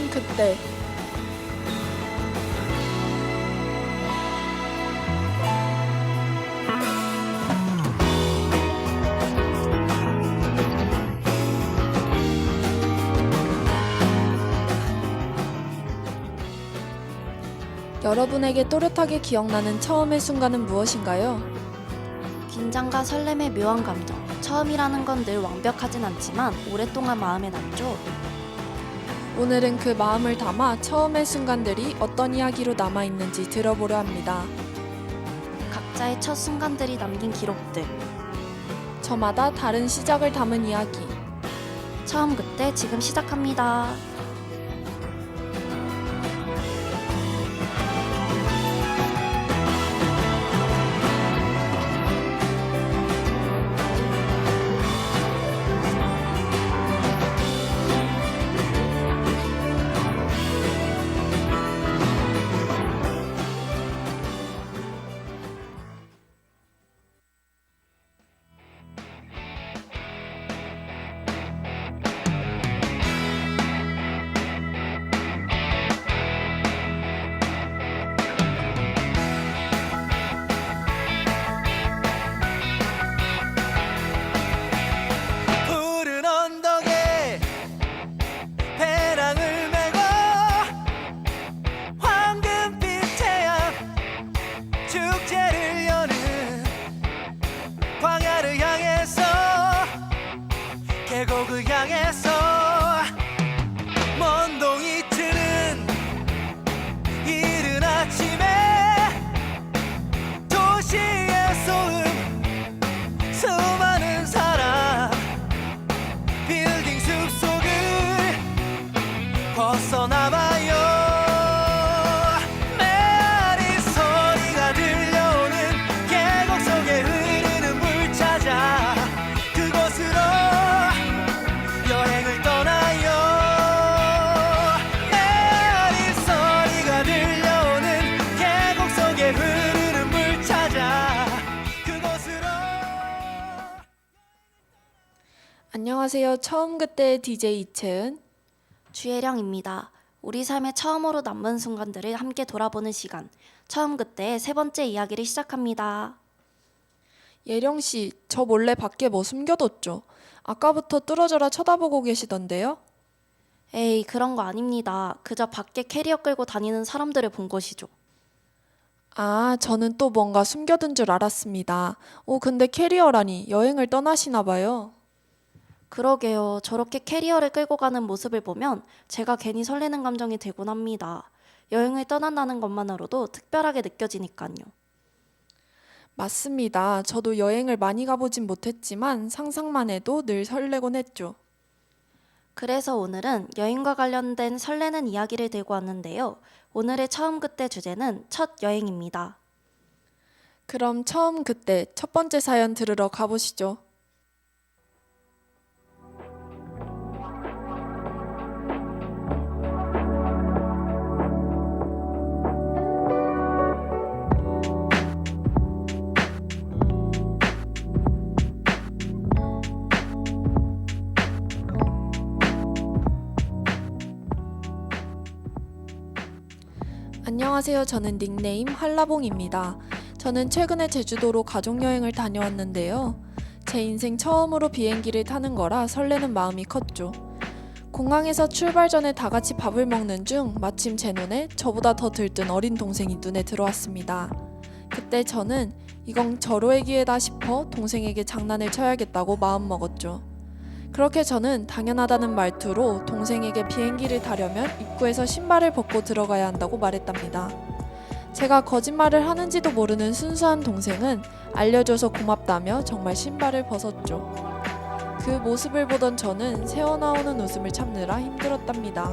처음 그때. 여러분에게 또렷하게 기억나는 처음의 순간은 무엇인가요? 긴장과 설렘의 묘한 감정. 처음이라는 건 늘 완벽하진 않지만 오랫동안 마음에 남죠. 오늘은 그 마음을 담아 처음의 순간들이 어떤 이야기로 남아있는지 들어보려 합니다. 각자의 첫 순간들이 남긴 기록들. 저마다 다른 시작을 담은 이야기. 처음 그때 지금 시작합니다. 푸른 언덕에 배낭을 메고 황금빛 태양 축제를 여는 광야를 향해서 계곡을 향해서 먼 동이 트는 이른 아침에 도시의 소음 수많은 사람 빌딩 숲속을 벗어나봐요. 메아리 소리가 들려오는 계곡 속에 흐르는 물 찾아 그곳으로 여행을 떠나요. 메아리 소리가 들려오는 계곡 속에 흐르는 물 찾아 그곳으로. 안녕하세요. 처음 그때의 DJ 이채은. 주혜령입니다. 우리 삶의 처음으로 남은 순간들을 함께 돌아보는 시간. 처음 그때의 세 번째 이야기를 시작합니다. 예령씨, 저 몰래 밖에 뭐 숨겨뒀죠? 아까부터 뚫어져라 쳐다보고 계시던데요? 에이, 그런 거 아닙니다. 그저 밖에 캐리어 끌고 다니는 사람들을 본 것이죠. 아, 저는 또 뭔가 숨겨둔 줄 알았습니다. 근데 캐리어라니 여행을 떠나시나 봐요. 그러게요. 저렇게 캐리어를 끌고 가는 모습을 보면 제가 괜히 설레는 감정이 들곤 합니다. 여행을 떠난다는 것만으로도 특별하게 느껴지니까요. 맞습니다. 저도 여행을 많이 가보진 못했지만 상상만 해도 늘 설레곤 했죠. 그래서 오늘은 여행과 관련된 설레는 이야기를 들고 왔는데요. 오늘의 처음 그때 주제는 첫 여행입니다. 그럼 처음 그때 첫 번째 사연 들으러 가보시죠. 안녕하세요. 저는 닉네임 한라봉입니다. 저는 최근에 제주도로 가족여행을 다녀왔는데요. 제 인생 처음으로 비행기를 타는 거라 설레는 마음이 컸죠. 공항에서 출발 전에 다 같이 밥을 먹는 중 마침 제 눈에 저보다 더 들뜬 어린 동생이 눈에 들어왔습니다. 그때 저는 이건 절호의 기회다 싶어 동생에게 장난을 쳐야겠다고 마음먹었죠. 그렇게 저는 당연하다는 말투로 동생에게 비행기를 타려면 입구에서 신발을 벗고 들어가야 한다고 말했답니다. 제가 거짓말을 하는지도 모르는 순수한 동생은 알려줘서 고맙다며 정말 신발을 벗었죠. 그 모습을 보던 저는 새어나오는 웃음을 참느라 힘들었답니다.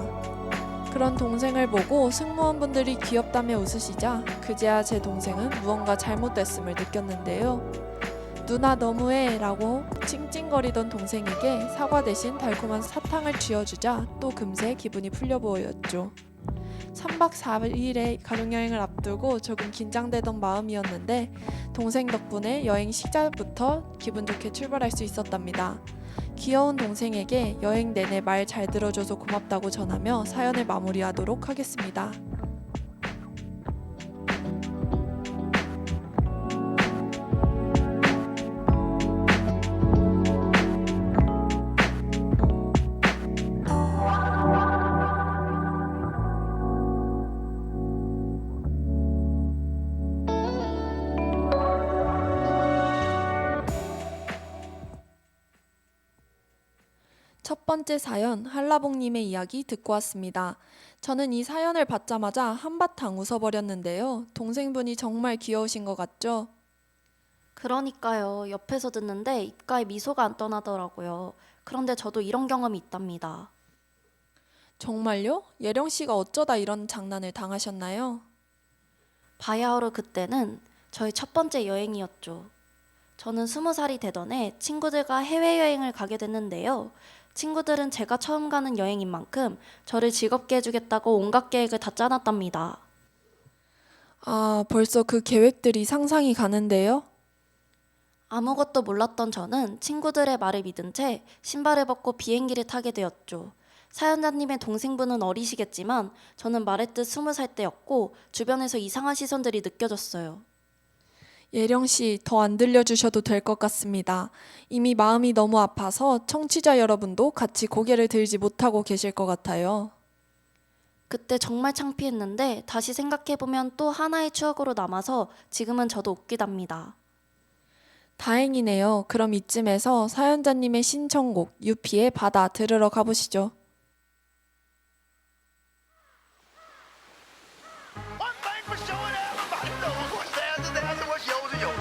그런 동생을 보고 승무원분들이 귀엽다며 웃으시자 그제야 제 동생은 무언가 잘못됐음을 느꼈는데요. 누나 너무해 라고 찡찡거리던 동생에게 사과 대신 달콤한 사탕을 쥐어주자 또 금세 기분이 풀려 보였죠. 3박 4일의 가족여행을 앞두고 조금 긴장되던 마음이었는데 동생 덕분에 여행 시작부터 기분 좋게 출발할 수 있었답니다. 귀여운 동생에게 여행 내내 말 잘 들어줘서 고맙다고 전하며 사연을 마무리하도록 하겠습니다. 첫 번째 사연, 한라봉님의 이야기 듣고 왔습니다. 저는 이 사연을 받자마자 한바탕 웃어버렸는데요. 동생분이 정말 귀여우신 것 같죠? 그러니까요. 옆에서 듣는데 입가에 미소가 안 떠나더라고요. 그런데 저도 이런 경험이 있답니다. 정말요? 예령씨가 어쩌다 이런 장난을 당하셨나요? 바야흐로 그때는 저희 첫 번째 여행이었죠. 저는 20살이 되던 해 친구들과 해외여행을 가게 됐는데요. 친구들은 제가 처음 가는 여행인 만큼 저를 즐겁게 해주겠다고 온갖 계획을 다 짜놨답니다. 아, 벌써 그 계획들이 상상이 가는데요? 아무것도 몰랐던 저는 친구들의 말을 믿은 채 신발을 벗고 비행기를 타게 되었죠. 사연자님의 동생분은 어리시겠지만 저는 말했듯 20살 때였고 주변에서 이상한 시선들이 느껴졌어요. 예령씨, 더 안 들려주셔도 될 것 같습니다. 이미 마음이 너무 아파서 청취자 여러분도 같이 고개를 들지 못하고 계실 것 같아요. 그때 정말 창피했는데 다시 생각해보면 또 하나의 추억으로 남아서 지금은 저도 웃기답니다. 다행이네요. 그럼 이쯤에서 사연자님의 신청곡 유피의 바다 들으러 가보시죠. One thing for sure, everybody knows what's theirs is theirs and what's yours is yours.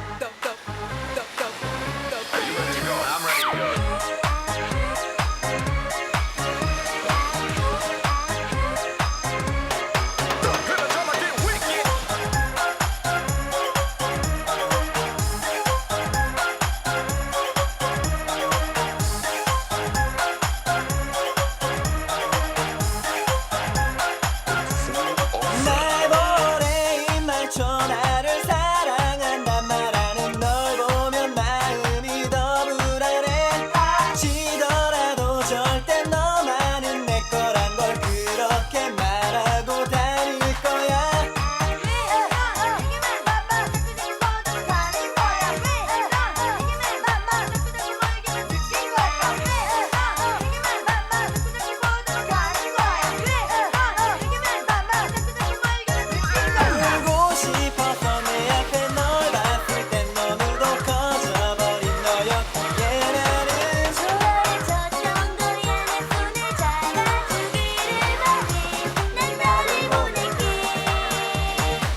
Are you ready to go? I'm ready to go. Hit the drum and get wicked. 날 보내 입맞춰 나를 사랑한단 말하는 널 보면 마음이 더 불안해 지더라도 절대 너만은 내 거란 걸 그렇게 말하고 다닐 거야 울고 싶어서 내 앞에 널 봤을 땐 너무도 커져버린 너였기에 나는 좋아해 줬던 거야 내 손을 잡아주기를 바래 난 너를 보낼게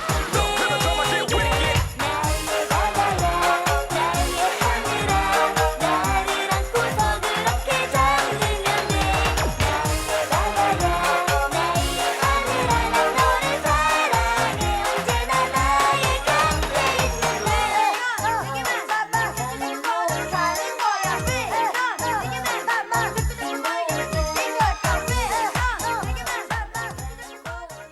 Hit the drum and get wicked. 나의 바다야 나의 하늘아 나를 안고서 그렇게 잠들면 돼 나의 바다야 나의 하늘아 난 너를 사랑해 언제나 나의 곁에 있는데 내게만 봐봐 가는 거야 가는 거야 내게만 봐봐 듣는 거야 듣는 거야 내게만 봐봐 듣는 거야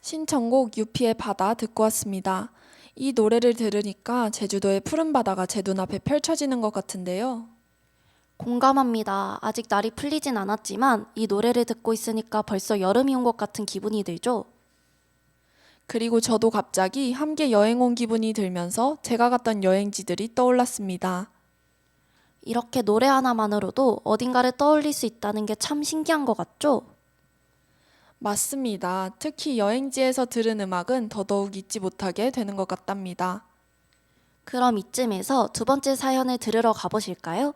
신청곡 유피의 바다 듣고 왔습니다. 이 노래를 들으니까 제주도의 푸른 바다가 제 눈앞에 펼쳐지는 것 같은데요. 공감합니다. 아직 날이 풀리진 않았지만 이 노래를 듣고 있으니까 벌써 여름이 온 것 같은 기분이 들죠? 그리고 저도 갑자기 함께 여행 온 기분이 들면서 제가 갔던 여행지들이 떠올랐습니다. 이렇게 노래 하나만으로도 어딘가를 떠올릴 수 있다는 게 참 신기한 것 같죠? 맞습니다. 특히 여행지에서 들은 음악은 더더욱 잊지 못하게 되는 것 같답니다. 그럼 이쯤에서 두 번째 사연을 들으러 가보실까요?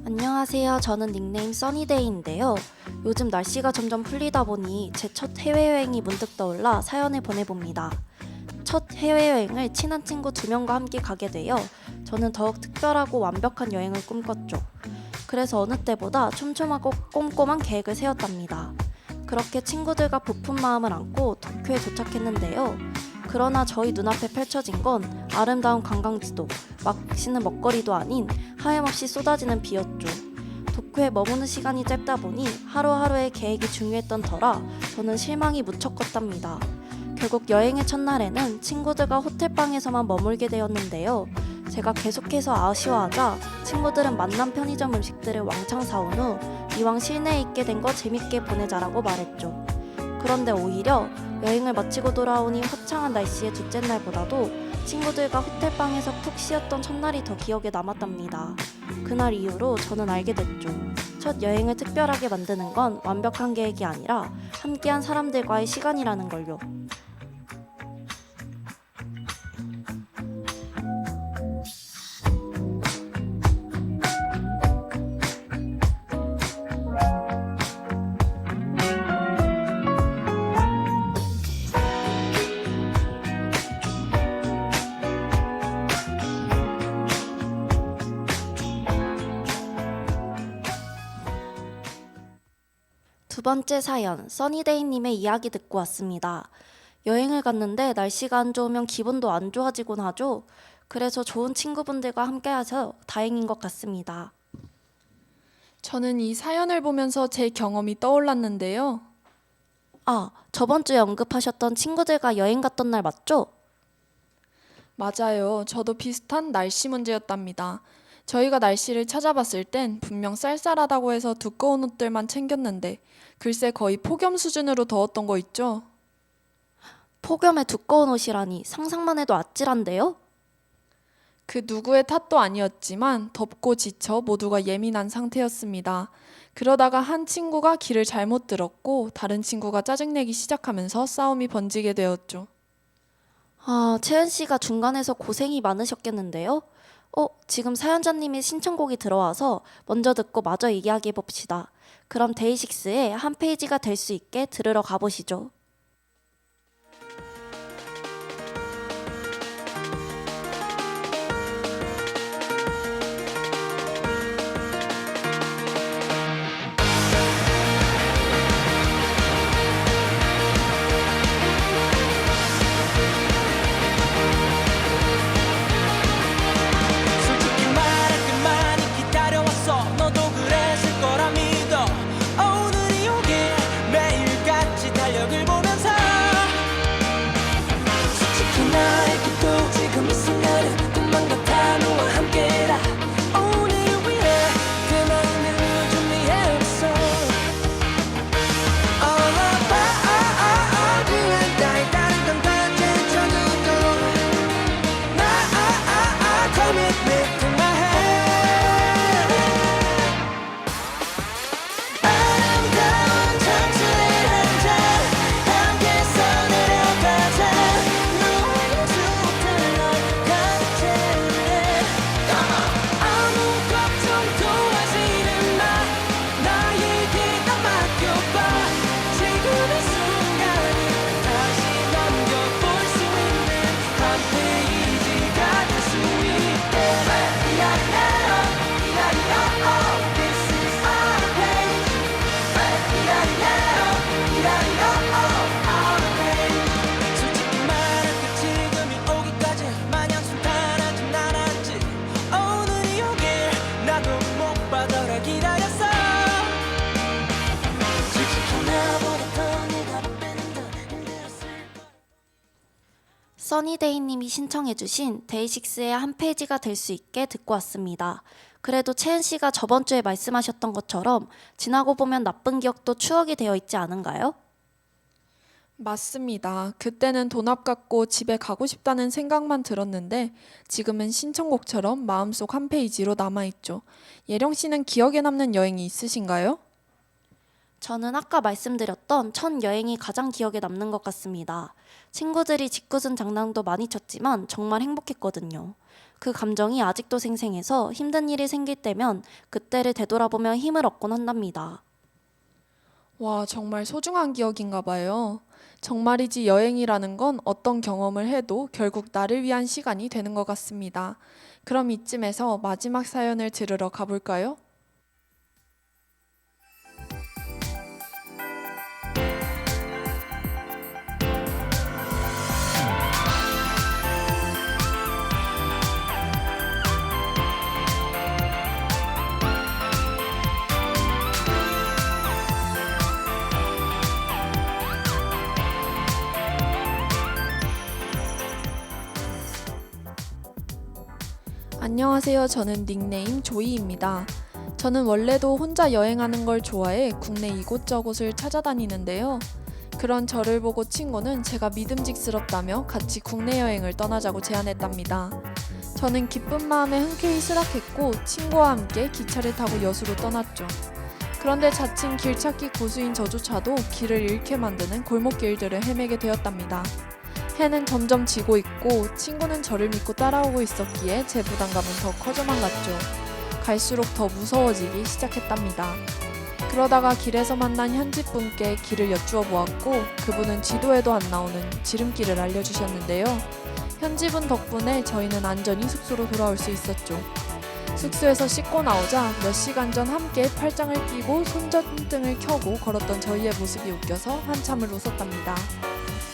안녕하세요. 저는 닉네임 써니데이인데요. 요즘 날씨가 점점 풀리다 보니 제 첫 해외여행이 문득 떠올라 사연을 보내봅니다. 첫 해외여행을 친한 친구 2명과 함께 가게 되어 저는 더욱 특별하고 완벽한 여행을 꿈꿨죠. 그래서 어느 때보다 촘촘하고 꼼꼼한 계획을 세웠답니다. 그렇게 친구들과 부푼 마음을 안고 도쿄에 도착했는데요. 그러나 저희 눈앞에 펼쳐진 건 아름다운 관광지도 맛있는 먹거리도 아닌 하염없이 쏟아지는 비였죠. 도쿄에 머무는 시간이 짧다 보니 하루하루의 계획이 중요했던 터라 저는 실망이 무척 컸답니다. 결국 여행의 첫날에는 친구들과 호텔방에서만 머물게 되었는데요. 제가 계속해서 아쉬워하자 친구들은 만난 편의점 음식들을 왕창 사온 후 이왕 실내에 있게 된 거 재밌게 보내자라고 말했죠. 그런데 오히려 여행을 마치고 돌아오니 화창한 날씨의 둘째 날보다도 친구들과 호텔방에서 푹 쉬었던 첫날이 더 기억에 남았답니다. 그날 이후로 저는 알게 됐죠. 첫 여행을 특별하게 만드는 건 완벽한 계획이 아니라 함께한 사람들과의 시간이라는 걸요. 두 번째 사연, 써니데이님의 이야기 듣고 왔습니다. 여행을 갔는데 날씨가 안 좋으면 기분도 안 좋아지곤 하죠. 그래서 좋은 친구분들과 함께해서 다행인 것 같습니다. 저는 이 사연을 보면서 제 경험이 떠올랐는데요. 아, 저번 주에 언급하셨던 친구들과 여행 갔던 날 맞죠? 맞아요. 저도 비슷한 날씨 문제였답니다. 저희가 날씨를 찾아봤을 땐 분명 쌀쌀하다고 해서 두꺼운 옷들만 챙겼는데 글쎄 거의 폭염 수준으로 더웠던 거 있죠? 폭염에 두꺼운 옷이라니 상상만 해도 아찔한데요? 그 누구의 탓도 아니었지만 덥고 지쳐 모두가 예민한 상태였습니다. 그러다가 한 친구가 길을 잘못 들었고 다른 친구가 짜증내기 시작하면서 싸움이 번지게 되었죠. 아, 채은 씨가 중간에서 고생이 많으셨겠는데요? 지금 사연자님의 신청곡이 들어와서 먼저 듣고 마저 이야기해 봅시다. 그럼 데이식스의 한 페이지가 될 수 있게 들으러 가보시죠. 솔직히 말해 꽤 많이 기다려왔어 너도 그랬을 거라 믿어 오늘이 오길 매일같이 달력을 보면서 솔직히 나에게도 지금 이 순간은 꿈만 같아 너와 함께라 오늘을 위해 그 마음을 준비해왔어 그냥 나의 다른 건 다 제쳐두고 Commitment to my head 아름다운 청춘의 한잔 함께서 내려가자 너의 수업들로 가득 채울래 아무 걱정도 하지는 마 나에게 다 맡겨봐 지금의 순간을 다시 넘겨볼 수 있는 한 페이지가 될 수 있게 This is our page our page 솔직히 말할게 지금이 오기까지 마냥 순탄하진 않았지 오늘이 오길 나도 못 받아라 기다렸어 솔직히 나보다 더 네가 바쁘는 더 힘들었을 써니데이님이 신청해주신 데이식스의 한 페이지가 될 수 있게 듣고 왔습니다. 그래도 채은 씨가 저번 주에 말씀하셨던 것처럼 지나고 보면 나쁜 기억도 추억이 되어 있지 않은가요? 맞습니다. 그때는 돈 아깝고 집에 가고 싶다는 생각만 들었는데 지금은 신청곡처럼 마음속 한 페이지로 남아있죠. 예령 씨는 기억에 남는 여행이 있으신가요? 저는 아까 말씀드렸던 첫 여행이 가장 기억에 남는 것 같습니다. 친구들이 짓궂은 장난도 많이 쳤지만 정말 행복했거든요. 그 감정이 아직도 생생해서 힘든 일이 생길 때면 그때를 되돌아보며 힘을 얻곤 한답니다. 와, 정말 소중한 기억인가 봐요. 정말이지 여행이라는 건 어떤 경험을 해도 결국 나를 위한 시간이 되는 것 같습니다. 그럼 이쯤에서 마지막 사연을 들으러 가볼까요? 안녕하세요. 저는 닉네임 조이입니다. 저는 원래도 혼자 여행하는 걸 좋아해 국내 이곳저곳을 찾아다니는데요. 그런 저를 보고 친구는 제가 믿음직스럽다며 같이 국내 여행을 떠나자고 제안했답니다. 저는 기쁜 마음에 흔쾌히 수락했고 친구와 함께 기차를 타고 여수로 떠났죠. 그런데 자칭 길찾기 고수인 저조차도 길을 잃게 만드는 골목길들을 헤매게 되었답니다. 해는 점점 지고 있고 친구는 저를 믿고 따라오고 있었기에 제 부담감은 더 커져만 갔죠. 갈수록 더 무서워지기 시작했답니다. 그러다가 길에서 만난 현지분께 길을 여쭈어 보았고 그분은 지도에도 안 나오는 지름길을 알려주셨는데요. 현지분 덕분에 저희는 안전히 숙소로 돌아올 수 있었죠. 숙소에서 씻고 나오자 몇 시간 전 함께 팔짱을 끼고 손전등을 켜고 걸었던 저희의 모습이 웃겨서 한참을 웃었답니다.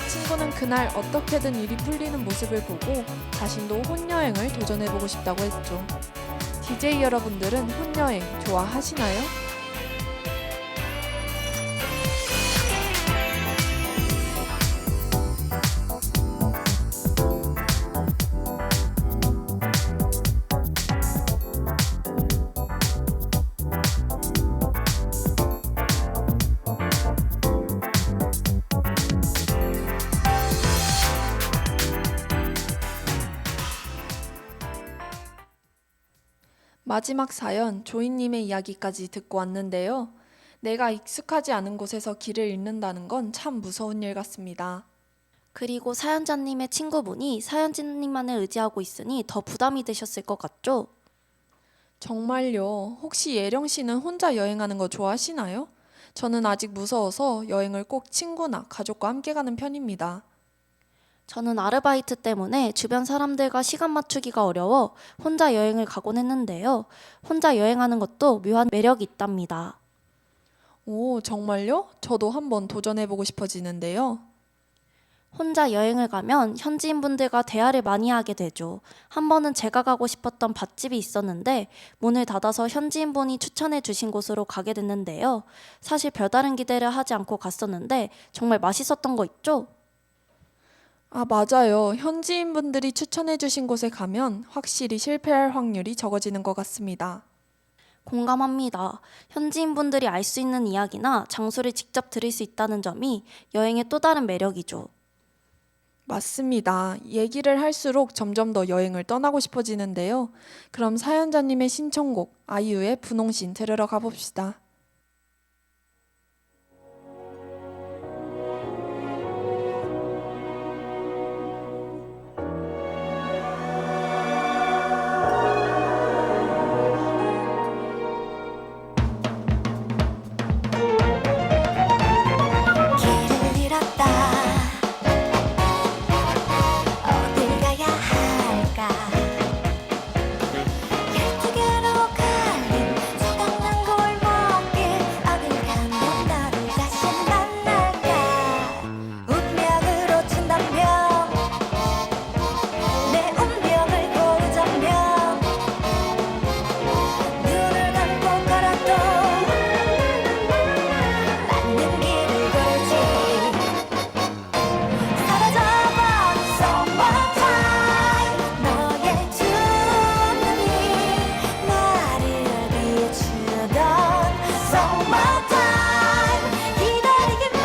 친구는 그날 어떻게든 일이 풀리는 모습을 보고 자신도 혼여행을 도전해보고 싶다고 했죠. DJ 여러분들은 혼여행 좋아하시나요? 마지막 사연 조이님의 이야기까지 듣고 왔는데요. 내가 익숙하지 않은 곳에서 길을 잃는다는 건 참 무서운 일 같습니다. 그리고 사연자님의 친구분이 사연자님만을 의지하고 있으니 더 부담이 되셨을 것 같죠? 정말요. 혹시 예령 씨는 혼자 여행하는 거 좋아하시나요? 저는 아직 무서워서 여행을 꼭 친구나 가족과 함께 가는 편입니다. 저는 아르바이트 때문에 주변 사람들과 시간 맞추기가 어려워 혼자 여행을 가곤 했는데요. 혼자 여행하는 것도 묘한 매력이 있답니다. 오, 정말요? 저도 한번 도전해보고 싶어지는데요. 혼자 여행을 가면 현지인분들과 대화를 많이 하게 되죠. 한 번은 제가 가고 싶었던 밭집이 있었는데 문을 닫아서 현지인분이 추천해 주신 곳으로 가게 됐는데요. 사실 별다른 기대를 하지 않고 갔었는데 정말 맛있었던 거 있죠? 아, 맞아요. 현지인분들이 추천해주신 곳에 가면 확실히 실패할 확률이 적어지는 것 같습니다. 공감합니다. 현지인분들이 알 수 있는 이야기나 장소를 직접 들을 수 있다는 점이 여행의 또 다른 매력이죠. 맞습니다. 얘기를 할수록 점점 더 여행을 떠나고 싶어지는데요. 그럼 사연자님의 신청곡 아이유의 분홍신 들으러 가봅시다. 길을 잃었다 어딜 가야 할까 12개로 갈린 조각난 골목길 어딜 가면 너를 다시 만날까 운명으로 친다면 내 운명을 고르자면 눈을 감고 걸어도 맞는 길을 걸지 사라져버린 summertime 너의 두 눈이 나를 비추던 summertime 기다리기만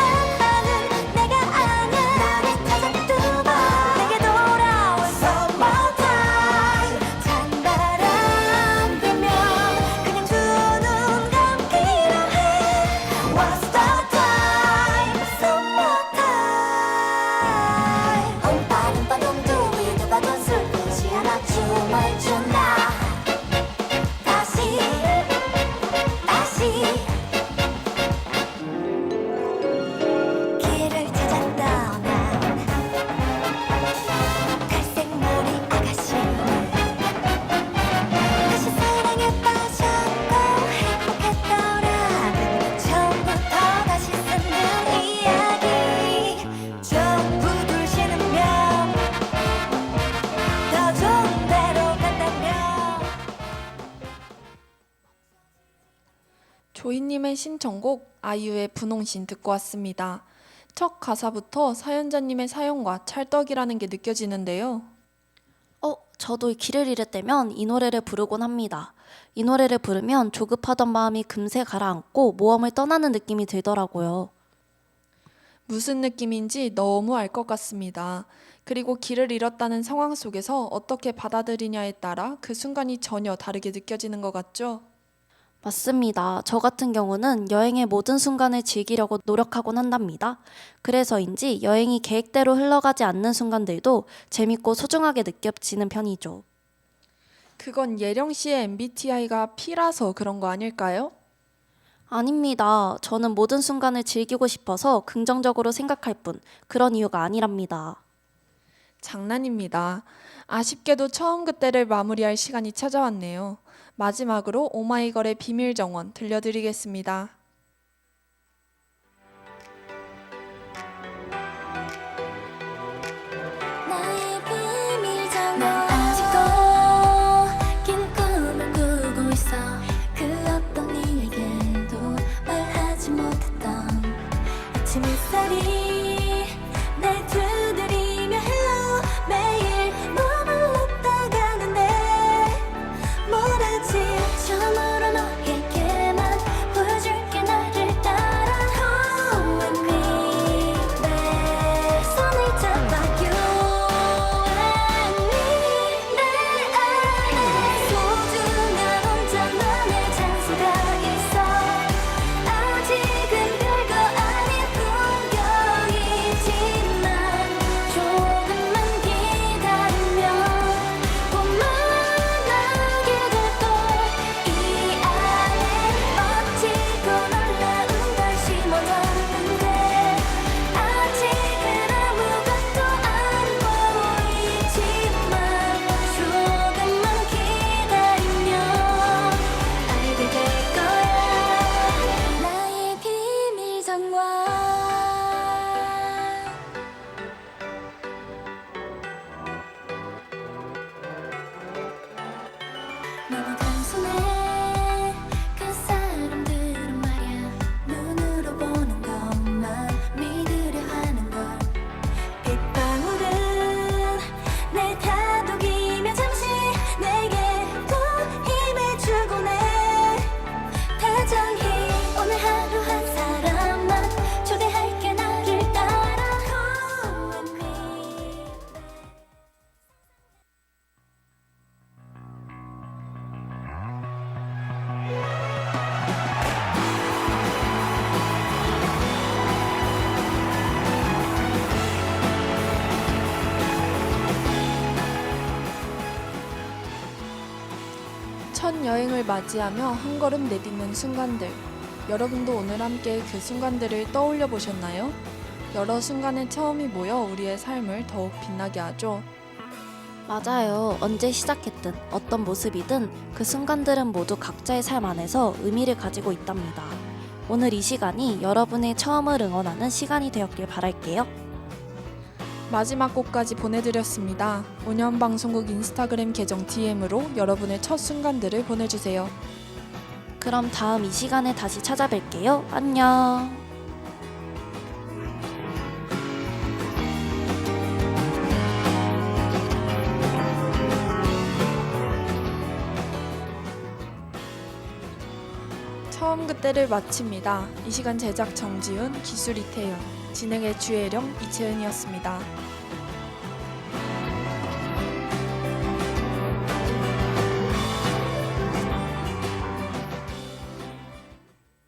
하는 내가 아냐 너를 찾아 두 번 내게 돌아올 summertime 찬바람 불면 그냥 두 눈 감기로 해 What's the time? Summertime 옴빠름빠 둥둥이 누가 더 슬프지 않아 춤을 춘다 다시 길을 찾아 떠난 갈색 머리 아가씨는 다시 사랑에 빠졌고 행복했더라는 처음부터 다시 쓰는 이야기 전부 둘 신으면 더 좋은 데로 간다면 조이님의 신청곡 아이유의 분홍신 듣고 왔습니다. 첫 가사부터 사연자님의 사연과 찰떡이라는 게 느껴지는데요. 저도 길을 잃을 때면 이 노래를 부르곤 합니다. 이 노래를 부르면 조급하던 마음이 금세 가라앉고 모험을 떠나는 느낌이 들더라고요. 무슨 느낌인지 너무 알 것 같습니다. 그리고 길을 잃었다는 상황 속에서 어떻게 받아들이냐에 따라 그 순간이 전혀 다르게 느껴지는 것 같죠? 맞습니다. 저 같은 경우는 여행의 모든 순간을 즐기려고 노력하곤 한답니다. 그래서인지 여행이 계획대로 흘러가지 않는 순간들도 재밌고 소중하게 느껴지는 편이죠. 그건 예령 씨의 MBTI가 P라서 그런 거 아닐까요? 아닙니다. 저는 모든 순간을 즐기고 싶어서 긍정적으로 생각할 뿐 그런 이유가 아니랍니다. 장난입니다. 아쉽게도 처음 그때를 마무리할 시간이 찾아왔네요. 마지막으로 오마이걸의 비밀 정원 들려드리겠습니다. 나의 비밀 정원 난 아직도 긴 꿈을 꾸고 있어 그 어떤 이에게도 말하지 못했던 아침 햇살이 날 두드리며 hello 매일 머물렀다 가는데 모르지 처음으로 너에게만 보여줄게 나를 따라 Home with me 내 손을 잡아 You and me 내 안에 소중한 혼자만의 장소가 있어 아직은 별거 아닌 풍경이지만 조금만 기다리면 봄만나게 될걸 이 안에 멋지고 놀라운 걸 심어놨는데 아직은 아무것도 안 보이지만 조금만 기다리면 알게 될 거야 나의 비밀 정원 너무 단순해 그 사람들은 말야 눈으로 보는 것만 믿으려 하는 걸 빗방울은 내 다독이며 잠시 내게 또 힘을 주곤 해 다정히 오늘 하루 한 사람만 초대할게 나를 따라 Home with me 첫 여행을 맞이하며 한 걸음 내딛는 순간들. 여러분도 오늘 함께 그 순간들을 떠올려 보셨나요? 여러 순간의 처음이 모여 우리의 삶을 더욱 빛나게 하죠. 맞아요. 언제 시작했든 어떤 모습이든 그 순간들은 모두 각자의 삶 안에서 의미를 가지고 있답니다. 오늘 이 시간이 여러분의 처음을 응원하는 시간이 되었길 바랄게요. 마지막 곡까지 보내드렸습니다. 운영방송국 인스타그램 계정 DM으로 여러분의 첫 순간들을 보내주세요. 그럼 다음 이 시간에 다시 찾아뵐게요. 안녕. 처음 그때를 마칩니다. 이 시간 제작 정지훈, 기술 이태현, 진행의 주혜령, 이채은이었습니다.